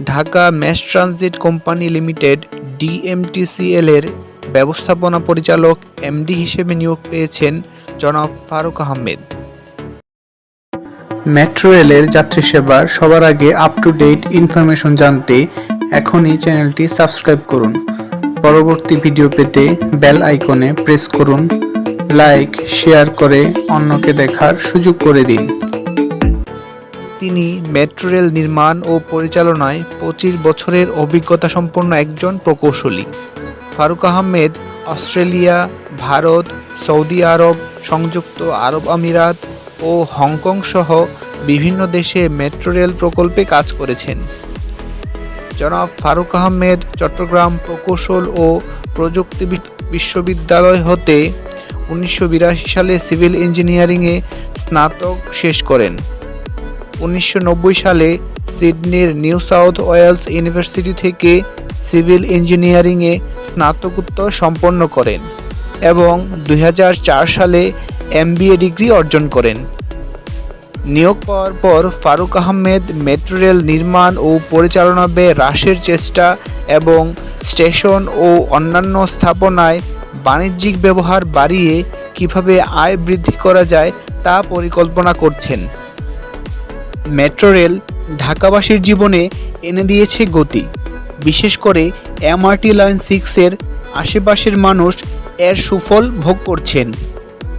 Dhaka mass transit company limited DMTCL এর ব্যবস্থাপনা পরিচালক এমডি হিসেবে নিয়োগ পেয়েছেন জনাব ফারুক আহমেদ। মেট্রো রেলের যাত্রী সেবার সবার আগে আপ টু ডেট ইনফরমেশন জানতে এখনই চ্যানেলটি সাবস্ক্রাইব করুন। পরবর্তী ভিডিও পেতে বেল আইকনে প্রেস করুন। লাইক শেয়ার করে অন্যকে দেখার সুযোগ করে দিন। তিনি মেট্রো রেল নির্মাণ ও পরিচালনায় 25 বছরের অভিজ্ঞতা সম্পন্ন একজন প্রকৌশলী। ফারুক আহমেদ অস্ট্রেলিয়া, ভারত, সৌদি আরব, সংযুক্ত আরব আমিরাত ও হংকং সহ বিভিন্ন দেশে মেট্রো রেল প্রকল্পে কাজ করেছেন। জনাব ফারুক আহমেদ চট্টগ্রাম প্রকৌশল ও প্রযুক্তি বিশ্ববিদ্যালয় হতে 1982 সালে সিভিল ইঞ্জিনিয়ারিংয়ে স্নাতক শেষ করেন। 1990 সালে সিডনির নিউ সাউথ ওয়েলস ইউনিভার্সিটি থেকে সিভিল ইঞ্জিনিয়ারিংয়ে স্নাতকোত্তর সম্পন্ন করেন এবং 2004 সালে এমবিএ ডিগ্রি অর্জন করেন। নিয়োগ পাওয়ার পর ফারুক আহমেদ মেট্রো রেল নির্মাণ ও পরিচালনা ব্যয় হ্রাসের চেষ্টা এবং স্টেশন ও অন্যান্য স্থাপনায় বাণিজ্যিক ব্যবহার বাড়িয়ে কিভাবে আয় বৃদ্ধি করা যায় তা পরিকল্পনা করছেন। মেট্রো রেল ঢাকাবাসীর জীবনে এনে দিয়েছে গতি, বিশেষ করে এমআরটি লাইন 6 এর আশেপাশের মানুষ এর সুফল ভোগ করছেন।